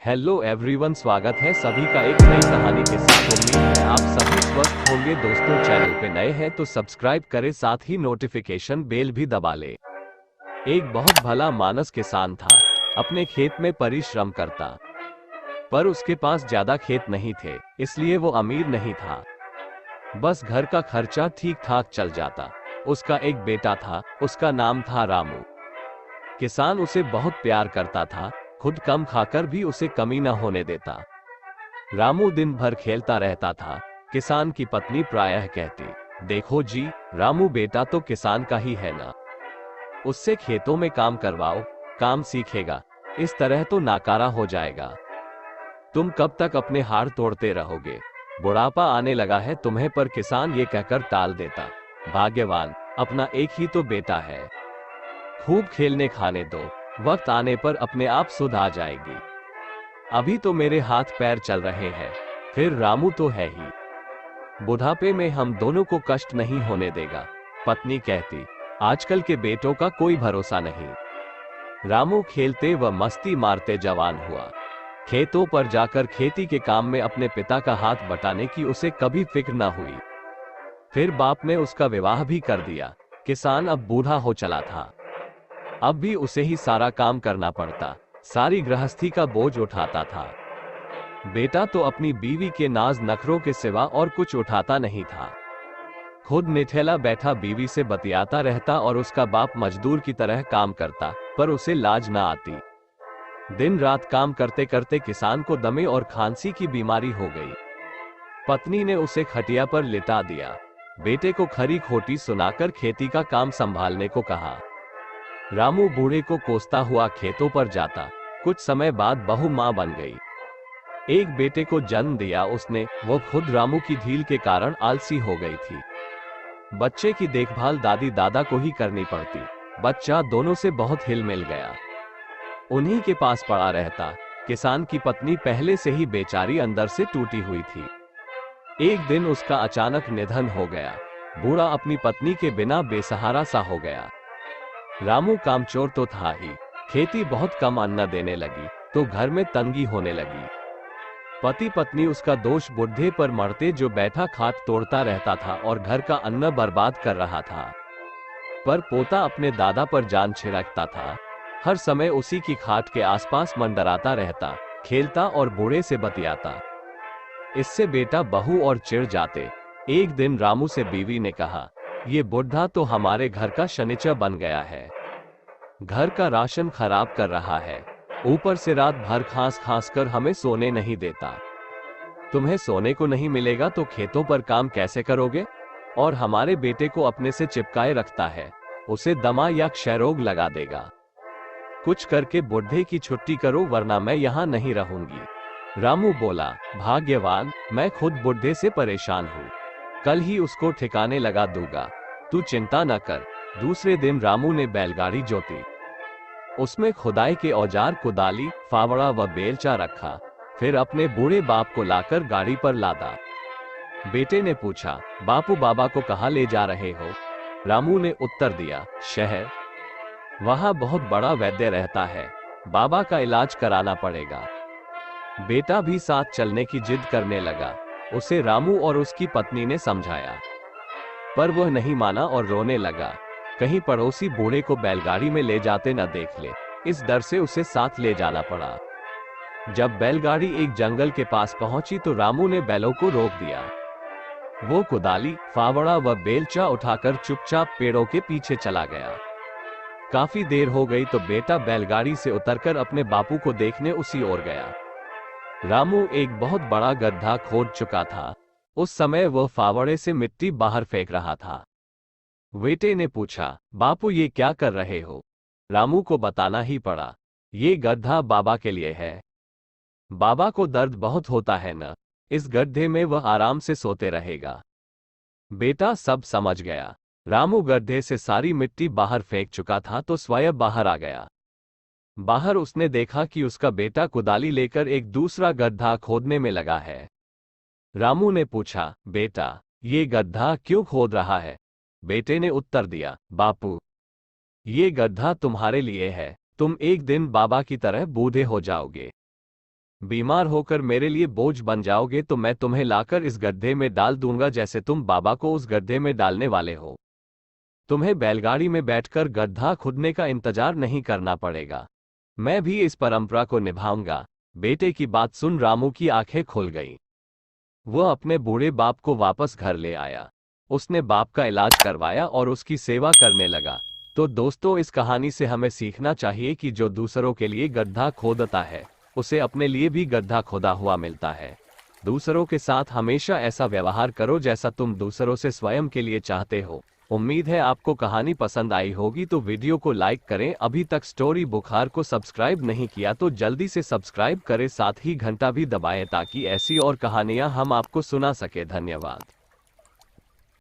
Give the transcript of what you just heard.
Hello everyone, स्वागत है सभी का एक नई कहानी के साथ। उम्मीद है आप सभी स्वस्थ होंगे। दोस्तों, चैनल पे नए हैं तो सब्सक्राइब करें, साथ ही नोटिफिकेशन बेल भी दबा लें। एक बहुत भला मानस किसान था। अपने खेत में परिश्रम करता, पर उसके पास ज्यादा खेत नहीं थे, इसलिए वो अमीर नहीं था। बस घर का खर्चा ठीक ठाक चल जाता। उसका एक बेटा था, उसका नाम था रामू। किसान उसे बहुत प्यार करता था, खुद कम खाकर भी उसे कमी न होने देता। रामू दिन भर खेलता रहता था। किसान की पत्नी प्रायः कहती, देखो जी, रामू बेटा तो किसान का ही है ना, उससे खेतों में काम करवाओ, काम सीखेगा, इस तरह तो नाकारा हो जाएगा। तुम कब तक अपने हाड़ तोड़ते रहोगे, बुढ़ापा आने लगा है तुम्हें। पर किसान ये कहकर टाल देता, भाग्यवान, अपना एक ही तो बेटा है, खूब खेलने खाने दो, वक्त आने पर अपने आप सुध आ जाएगी। अभी तो मेरे हाथ पैर चल रहे हैं, फिर रामू तो है ही, बुढ़ापे में हम दोनों को कष्ट नहीं होने देगा। पत्नी कहती, आजकल के बेटों का कोई भरोसा नहीं। रामू खेलते व मस्ती मारते जवान हुआ। खेतों पर जाकर खेती के काम में अपने पिता का हाथ बटाने की उसे कभी फिक्र न हुई। फिर बाप ने उसका विवाह भी कर दिया। किसान अब बूढ़ा हो चला था। अब भी उसे ही सारा काम करना पड़ता, सारी गृहस्थी का बोझ उठाता था। बेटा तो अपनी बीवी के नाज नखरों के सिवा और कुछ उठाता नहीं था। खुद निठेला बैठा बीवी से बतियाता रहता और उसका बाप मजदूर की तरह काम करता, पर उसे लाज ना आती। दिन रात काम करते करते किसान को दमे और खांसी की बीमारी हो गई। पत्नी ने उसे खटिया पर लिटा दिया, बेटे को खरी खोटी सुनाकर खेती का काम संभालने को कहा। रामू बूढ़े को कोसता हुआ खेतों पर जाता। कुछ समय बाद बहू मां बन गई। एक बेटे को जन्म दिया उसने। वो खुद रामू की ढील के कारण आलसी हो गई थी। बच्चे की देखभाल दादी दादा को ही करनी पड़ती। बच्चा दोनों से बहुत हिल मिल गया, उन्हीं के पास पड़ा रहता। किसान की पत्नी पहले से ही बेचारी अंदर से टूटी हुई थी। एक दिन उसका अचानक निधन हो गया। बूढ़ा अपनी पत्नी के बिना बेसहारा सा हो गया। रामू कामचोर तो था ही, खेती बहुत कम अन्न देने लगी तो घर में तंगी होने लगी। पति पत्नी उसका दोष बुढ़े पर मरते, जो बैठा खाट तोड़ता रहता था और घर का अन्न बर्बाद कर रहा था। पर पोता अपने दादा पर जान छिड़कता था, हर समय उसी की खाट के आसपास मंडराता रहता, खेलता और बूढ़े से बतियाता। इससे बेटा बहू और चिढ़ जाते। एक दिन रामू से बीवी ने कहा, ये बुढ़ा तो हमारे घर का शनिचर बन गया है, घर का राशन खराब कर रहा है, ऊपर से रात भर खांस खांस कर हमें सोने नहीं देता। तुम्हें सोने को नहीं मिलेगा तो खेतों पर काम कैसे करोगे? और हमारे बेटे को अपने से चिपकाए रखता है, उसे दमा या क्षय रोग लगा देगा। कुछ करके बुढ़े की छुट्टी करो, वरना मैं यहाँ नहीं रहूंगी। रामू बोला, भाग्यवान, मैं खुद बुढ़े से परेशान हूँ, कल ही उसको ठिकाने लगा दूंगा, तू चिंता न कर। दूसरे दिन रामू ने बैलगाड़ी जोती, उसमें खुदाई के औजार कुदाली, फावड़ा व बेलचा रखा। फिर अपने बूढ़े बाप को लाकर गाड़ी पर लादा। बेटे ने पूछा, बापू बाबा को कहाँ ले जा रहे हो? रामू ने उत्तर दिया, शहर, वहां बहुत बड़ा वैद्य रहता है, बाबा का इलाज कराना पड़ेगा। बेटा भी साथ चलने की जिद करने लगा। उसे रामू और उसकी पत्नी ने समझाया, पर वह नहीं माना और रोने लगा। कहीं पड़ोसी बूढ़े को बैलगाड़ी में ले जाते न देख ले, इस डर से उसे साथ ले जाना पड़ा। जब बैलगाड़ी एक जंगल के पास पहुंची तो रामू ने बैलों को रोक दिया। वो कुदाली, फावड़ा व बेलचा उठाकर चुपचाप पेड़ों के पीछे चला गया। काफी देर हो गई तो बेटा बैलगाड़ी से उतरकर अपने बापू को देखने उसी ओर गया। रामू एक बहुत बड़ा गड्ढा खोद चुका था। उस समय वह फावड़े से मिट्टी बाहर फेंक रहा था। बेटे ने पूछा, बापू ये क्या कर रहे हो? रामू को बताना ही पड़ा, ये गड्ढा बाबा के लिए है, बाबा को दर्द बहुत होता है न, इस गड्ढे में वह आराम से सोते रहेगा। बेटा सब समझ गया। रामू गड्ढे से सारी मिट्टी बाहर फेंक चुका था तो स्वयं बाहर आ गया। बाहर उसने देखा कि उसका बेटा कुदाली लेकर एक दूसरा गड्ढा खोदने में लगा है। रामू ने पूछा, बेटा, ये गड्ढा क्यों खोद रहा है? बेटे ने उत्तर दिया, बापू, ये गड्ढा तुम्हारे लिए है, तुम एक दिन बाबा की तरह बूढ़े हो जाओगे, बीमार होकर मेरे लिए बोझ बन जाओगे तो मैं तुम्हें लाकर इस गड्ढे में डाल दूंगा जैसे तुम बाबा को उस गड्ढे में डालने वाले हो। तुम्हें बैलगाड़ी में बैठकर गड्ढा खुदने का इंतजार नहीं करना पड़ेगा। मैं भी इस परंपरा को निभाऊंगा। बेटे की बात सुन रामू की आंखें खुल गईं। वह अपने बूढ़े बाप को वापस घर ले आया। उसने बाप का इलाज करवाया और उसकी सेवा करने लगा। तो दोस्तों, इस कहानी से हमें सीखना चाहिए कि जो दूसरों के लिए गड्ढा खोदता है उसे अपने लिए भी गड्ढा खोदा हुआ मिलता है। दूसरों के साथ हमेशा ऐसा व्यवहार करो जैसा तुम दूसरों से स्वयं के लिए चाहते हो। उम्मीद है आपको कहानी पसंद आई होगी, तो वीडियो को लाइक करें। अभी तक स्टोरी बुखार को सब्सक्राइब नहीं किया तो जल्दी से सब्सक्राइब करें, साथ ही घंटा भी दबाएं ताकि ऐसी और कहानियां हम आपको सुना सके। धन्यवाद।